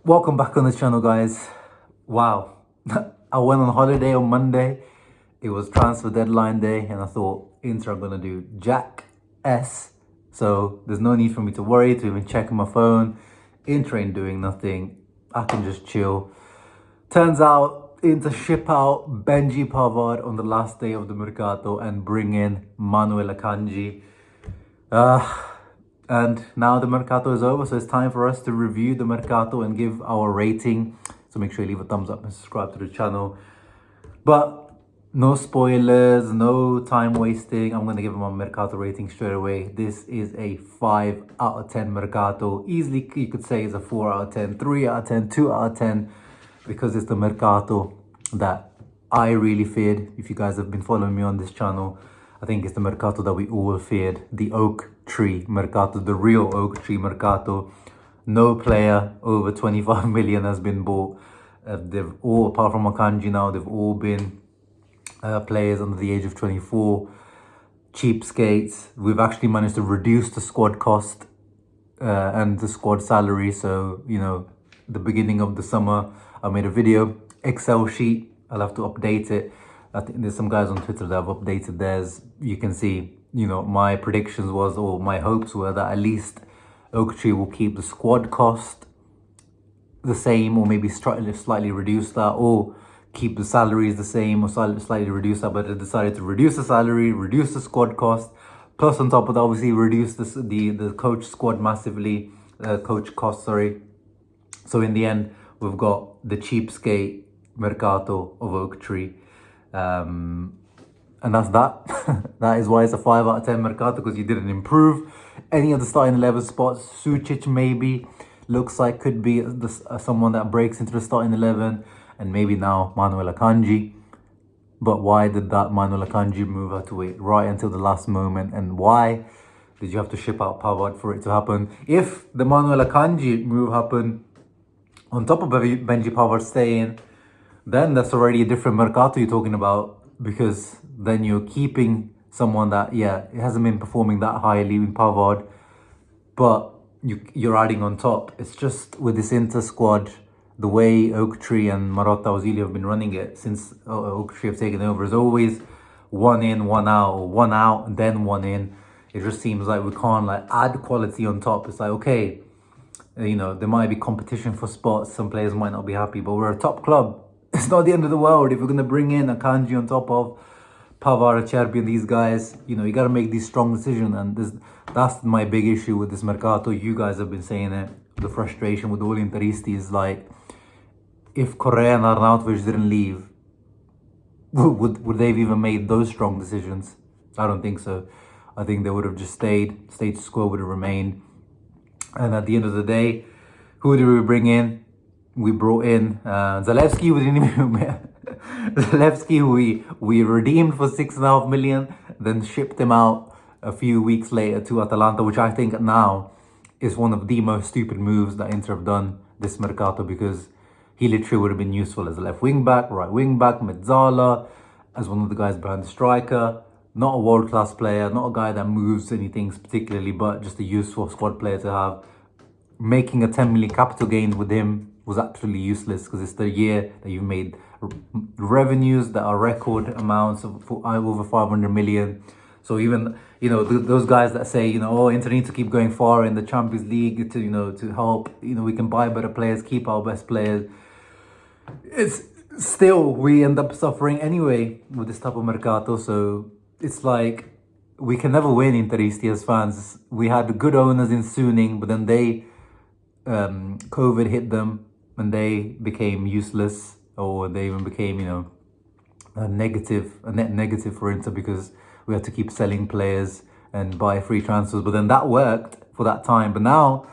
Welcome back on the channel, guys. Wow. I went on holiday on Monday. It was transfer deadline day, and I thought Inter are gonna do Jack S. So there's no need for me to worry, to even check my phone. Inter ain't doing nothing. I can just chill. Turns out Inter ship out Benji Pavard on the last day of the Mercato and bring in Manuel Akanji. And now the Mercato is over, so it's time for us to review the Mercato and give our rating. So make sure you leave a thumbs up and subscribe to the channel. But no spoilers, no time wasting. I'm going to give my Mercato rating straight away. This is a 5 out of 10 Mercato. Easily, you could say it's a 4 out of 10, 3 out of 10, 2 out of 10. Because it's the Mercato that I really feared. If you guys have been following me on this channel, I think it's the Mercato that we all feared. The oak tree Mercato, the real oak tree Mercato. No player over 25 million has been bought. They've all, apart from Akanji now, they've all been players under the age of 24. Cheapskates. We've actually managed to reduce the squad cost and the squad salary. So, you know, the beginning of the summer, I made a video, Excel sheet. I'll have to update it. I think there's some guys on Twitter that have updated theirs. You can see, you know, my predictions was, or my hopes were that at least Oaktree will keep the squad cost the same, or maybe slightly reduce that, or keep the salaries the same, or slightly reduce that. But they decided to reduce the salary, reduce the squad cost, plus on top of that, obviously reduce the coach squad massively, coach cost, sorry. So in the end, we've got the cheapskate Mercato of Oaktree. And that's that. That is why it's a 5 out of 10 Mercato, because you didn't improve any of the starting 11 spots. Sucic maybe looks like could be someone that breaks into the starting 11, and maybe now Manuel Akanji. But why did that Manuel Akanji move? Had to wait right until the last moment, and why did you have to ship out Pavard for it to happen? If the Manuel Akanji move happened on top of Benji Pavard staying, then that's already a different Mercato you're talking about, because then you're keeping someone that, yeah, it hasn't been performing that highly in Pavard, but you're adding on top. It's just with this Inter squad, the way Oaktree and Marotta Ozili have been running it since Oaktree have taken over, is always one in, one out, or one out and then one in. It just seems like we can't like add quality on top. It's like, okay, you know, there might be competition for spots. Some players might not be happy, but we're a top club. It's not the end of the world. If we're going to bring in Akanji on top of Pavard, Acerbi, and these guys, you know, you got to make these strong decisions. And that's my big issue with this Mercato. You guys have been saying it. The frustration with all Interisti is like, if Correa and Arnautovic didn't leave, would they have even made those strong decisions? I don't think so. I think they would have just stayed. Status quo would have remained. And at the end of the day, who did we bring in? We brought in Zalewski. We didn't even Zalewski. We redeemed for 6.5 million, then shipped him out a few weeks later to Atalanta, which I think now is one of the most stupid moves that Inter have done this Mercato, because he literally would have been useful as a left wing back, right wing back, mezzala, as one of the guys behind the striker. Not a world-class player, not a guy that moves anything particularly, but just a useful squad player to have. Making a 10 million capital gain with him was absolutely useless, because it's the year that you've made revenues that are record amounts of over 500 million. So even, you know, those guys that say, you know, oh, Inter need to keep going far in the Champions League to, you know, to help, you know, we can buy better players, keep our best players. It's still, we end up suffering anyway with this type of Mercato. So it's like, we can never win Interisti as fans. We had good owners in Suning, but then COVID hit them and they became useless, or they even became, you know, a net negative for Inter, because we had to keep selling players and buy free transfers. But then that worked for that time. But now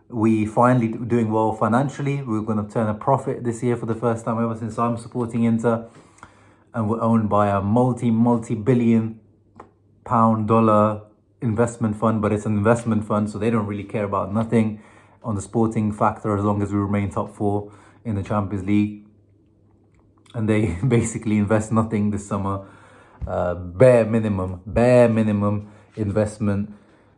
we finally doing well financially. We're going to turn a profit this year for the first time ever since I'm supporting Inter, and we're owned by a multi-billion pound dollar investment fund. But it's an investment fund, so they don't really care about nothing on the sporting factor as long as we remain top 4 in the Champions League. And they basically invest nothing this summer. Bare minimum investment.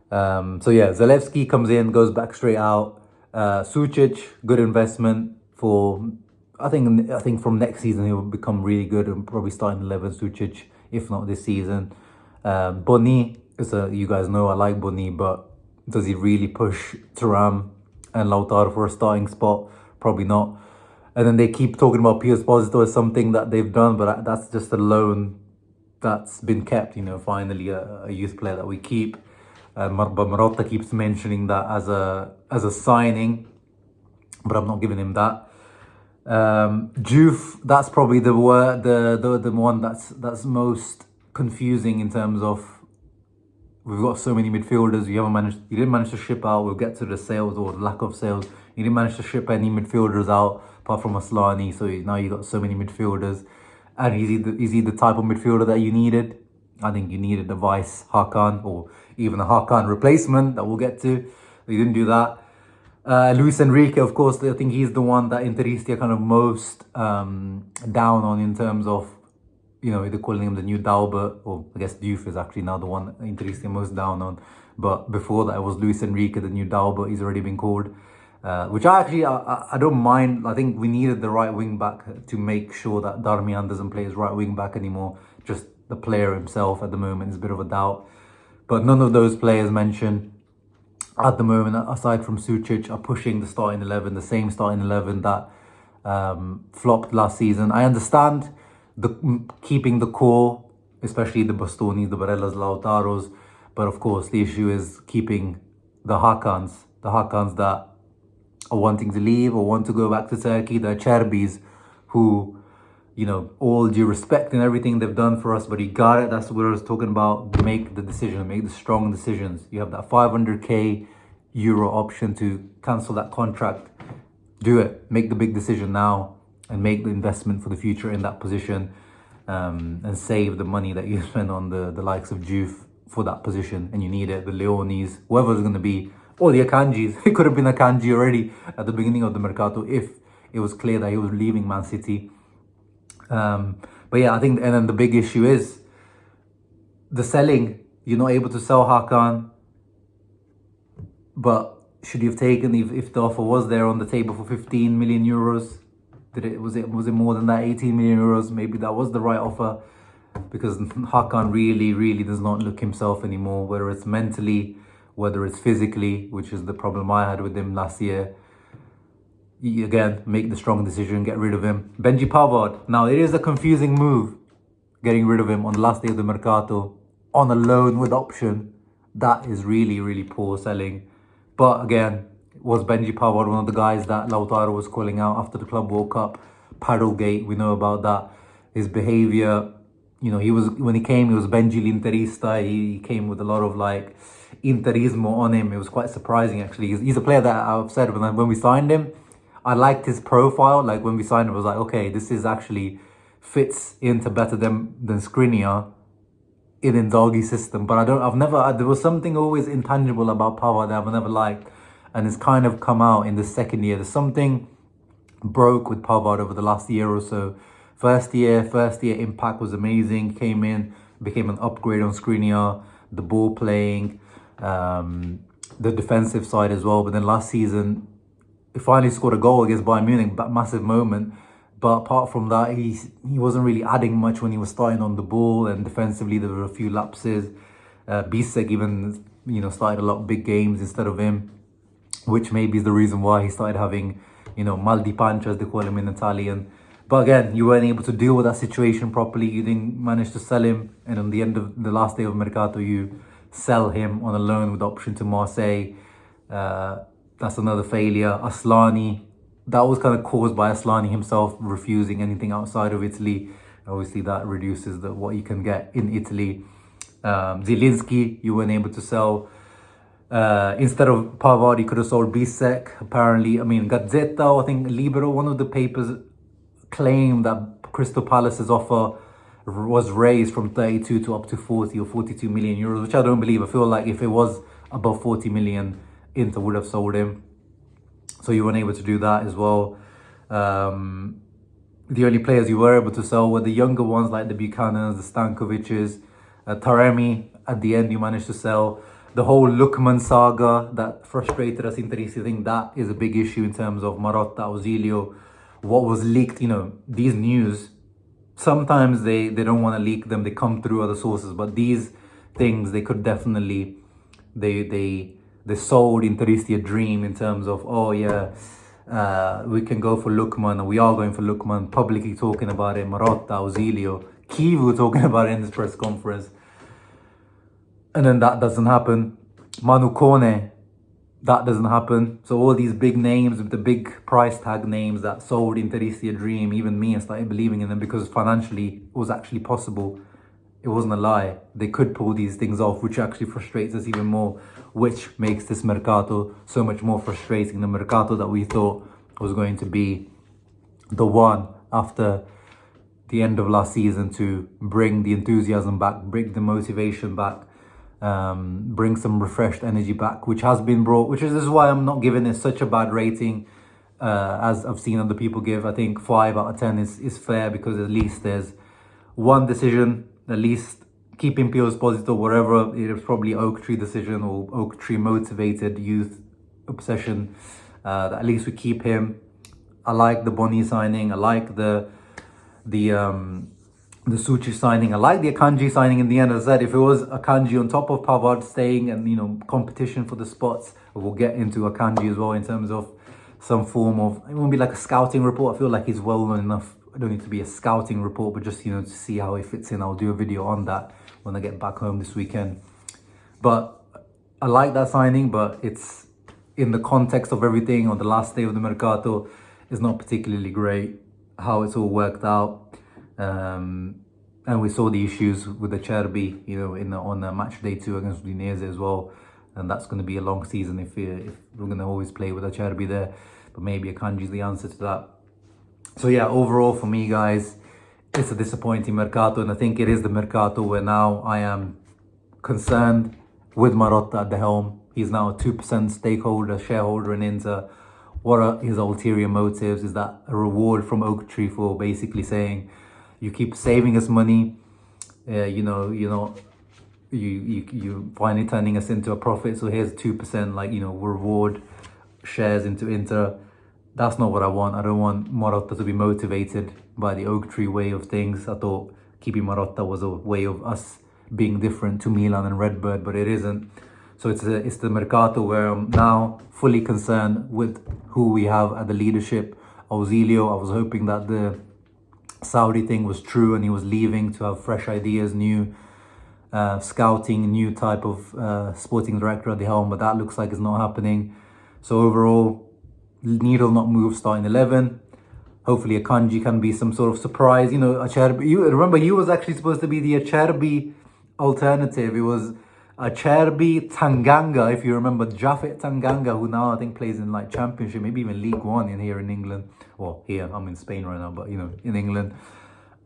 So yeah, Zalewski comes in, goes back straight out. Sucic, good investment for. I think from next season he will become really good and probably starting 11 Sucic, if not this season. Boni is you guys know I like Boni, but does he really push Thuram and Lautaro for a starting spot? Probably not. And then they keep talking about Pio Esposito as something that they've done, but that's just a loan that's been kept. Finally a youth player that we keep. But Marotta keeps mentioning that as a signing, but I'm not giving him that. Juve, that's probably the one that's most confusing in terms of we've got so many midfielders. You didn't manage to ship out. We'll get to the sales or lack of sales. You didn't manage to ship any midfielders out apart from Aslani. So now you got so many midfielders, and is he the type of midfielder that you needed? I think you needed a vice Hakan or even a Hakan replacement that we'll get to. You didn't do that. Luis Enrique, of course, I think he's the one that Interistia kind of most down on in terms of, they're calling him the new Daubert, or I guess Diouf is actually now the one Interistia most down on. But before that, it was Luis Enrique, the new Daubert. He's already been called, which I don't mind. I think we needed the right wing back to make sure that Darmian doesn't play as right wing back anymore. Just the player himself at the moment is a bit of a doubt. But none of those players mentioned at the moment, aside from Sucic, are pushing the starting 11, the same starting 11 that flopped last season. I understand keeping the core, especially the Bastonis, the Barellas, Lautaros, but of course the issue is keeping the Hakans that are wanting to leave or want to go back to Turkey, the Cherbis, who, all due respect and everything they've done for us, but you got it. That's what I was talking about. Make the decision, make the strong decisions. You have that 500k euro option to cancel that contract. Do it. Make the big decision now and make the investment for the future in that position, and save the money that you spend on the likes of Juve for that position. And you need it. The Leonis, whoever's going to be, or the Akanjis. It could have been Akanji already at the beginning of the Mercato if it was clear that he was leaving Man City. But yeah, I think, and then the big issue is the selling. You're not able to sell Hakan, but should you have taken, if the offer was there on the table for 15 million euros? Was it more than that, 18 million euros? Maybe that was the right offer, because Hakan really does not look himself anymore, whether it's mentally, whether it's physically, which is the problem I had with him last year. Again, make the strong decision, get rid of him. Benji Pavard. Now, it is a confusing move, getting rid of him on the last day of the Mercato on a loan with option. That is really poor selling. But again, was Benji Pavard one of the guys that Lautaro was calling out after the Club World Cup? Paddlegate, we know about that. His behavior, when he came, he was Benji L'interista. He came with a lot of Interismo on him. It was quite surprising, actually. He's a player that I've said when we signed him, I liked his profile. Like when we signed him, I was like, okay, this is actually fits into better than Skriniar in Inzaghi's system. But there was something always intangible about Pavard that I've never liked. And it's kind of come out in the second year. There's something broke with Pavard over the last year or so. First year impact was amazing. Came in, became an upgrade on Skriniar, the ball playing, the defensive side as well. But then last season, he finally scored a goal against Bayern Munich, that massive moment. But apart from that, he wasn't really adding much when he was starting on the ball, and defensively there were a few lapses. Bisek even, started a lot of big games instead of him, which maybe is the reason why he started having, mal di pancia, as they call him in Italian. But again, you weren't able to deal with that situation properly. You didn't manage to sell him, and on the end of the last day of Mercato, you sell him on a loan with option to Marseille. That's another failure. Aslani, that was kind of caused by Aslani himself refusing anything outside of Italy. Obviously, that reduces what you can get in Italy. Zielinski, you weren't able to sell. Instead of Pavard, you could have sold Bisek. Apparently, Gazzetta, I think Libero, one of the papers claimed that Crystal Palace's offer was raised from 32 to up to 40 or 42 million euros, which I don't believe. I feel like if it was above 40 million, Inter would have sold him. So you weren't able to do that as well. The only players you were able to sell were the younger ones, like the Buchanans, the Stankovic's. Taremi, at the end, you managed to sell. The whole Lookman saga that frustrated us Interisti, I think that is a big issue in terms of Marotta, Ausilio, what was leaked. These news, sometimes they don't want to leak them, they come through other sources, but these things, they could definitely, they sold Interisti a dream in terms of, oh yeah, we can go for Lookman, and we are going for Lookman, publicly talking about it, Marotta, Ausilio, Kivu talking about it in this press conference. And then that doesn't happen. Manu Kone, that doesn't happen. So all these big names with the big price tag names that sold Interisti a dream, even me, I started believing in them because financially it was actually possible. It wasn't a lie. They could pull these things off, which actually frustrates us even more, which makes this Mercato so much more frustrating. The Mercato that we thought was going to be the one after the end of last season to bring the enthusiasm back, bring the motivation back, bring some refreshed energy back, which has been brought, which is why I'm not giving it such a bad rating as I've seen other people give. I think 5 out of 10 is fair, because at least there's one decision, at least keeping Pio Esposito, whatever, it was probably Oak Tree decision or Oak Tree motivated youth obsession, that at least we keep him. I like the Boni signing, I like the Suchi signing, I like the Akanji signing. In the end, as I said, if it was Akanji on top of Pavard staying and competition for the spots, we'll get into Akanji as well in terms of some form of, it won't be like a scouting report. I feel like he's well known enough. I don't need to be a scouting report, but just to see how he fits in. I'll do a video on that when I get back home this weekend. But I like that signing, but it's in the context of everything on the last day of the Mercato, it's not particularly great how it's all worked out. And we saw the issues with the Acerbi, on match day 2 against Udinese as well. And that's going to be a long season if we're going to always play with Acerbi there. But maybe Akanji is the answer to that. So yeah, overall for me, guys, it's a disappointing Mercato. And I think it is the Mercato where now I am concerned with Marotta at the helm. He's now a 2% shareholder in Inter. What are his ulterior motives? Is that a reward from Oak Tree for basically saying, you keep saving us money, you finally turning us into a profit, so here's 2%, reward shares into Inter. That's not what I want. I don't want Marotta to be motivated by the Oak Tree way of things. I thought keeping Marotta was a way of us being different to Milan and Redbird, but it isn't. So it's the Mercato where I'm now fully concerned with who we have at the leadership. Ausilio, I was hoping that the Saudi thing was true and he was leaving to have fresh ideas, new scouting, new type of sporting director at the helm, but that looks like it's not happening. So overall, needle not move, starting 11. Hopefully Akanji can be some sort of surprise. Acerbi, remember, he was actually supposed to be the Acerbi alternative. It was Acerbi Tanganga, if you remember, Jafet Tanganga, who now I think plays in Championship, maybe even League One here in England. Well, here, I'm in Spain right now, but in England.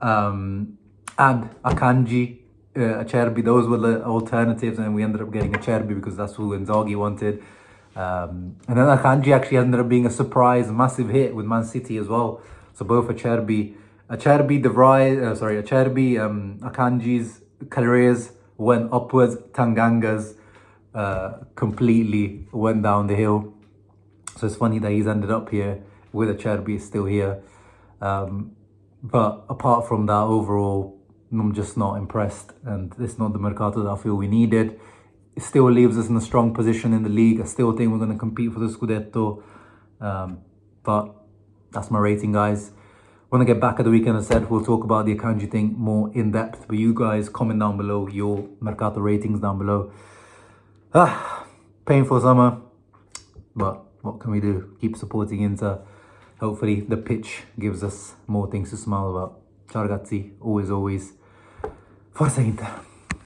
And Akanji, Acerbi, those were the alternatives, and we ended up getting Acerbi because that's who Inzaghi wanted. And then Akanji actually ended up being a surprise, massive hit with Man City as well. So both Acerbi, Akanji's careers went upwards. Tanganga's completely went down the hill. So it's funny that he's ended up here with Acerbi still here. But apart from that, overall, I'm just not impressed. And it's not the Mercato that I feel we needed. It still leaves us in a strong position in the league. I still think we're going to compete for the Scudetto. But that's my rating, guys. When I get back at the weekend, as I said, we'll talk about the Akanji thing more in depth. But you guys, comment down below your Mercato ratings down below. Painful summer. But what can we do? Keep supporting Inter. Hopefully the pitch gives us more things to smile about. Ciao ragazzi. Always, Forza Inter.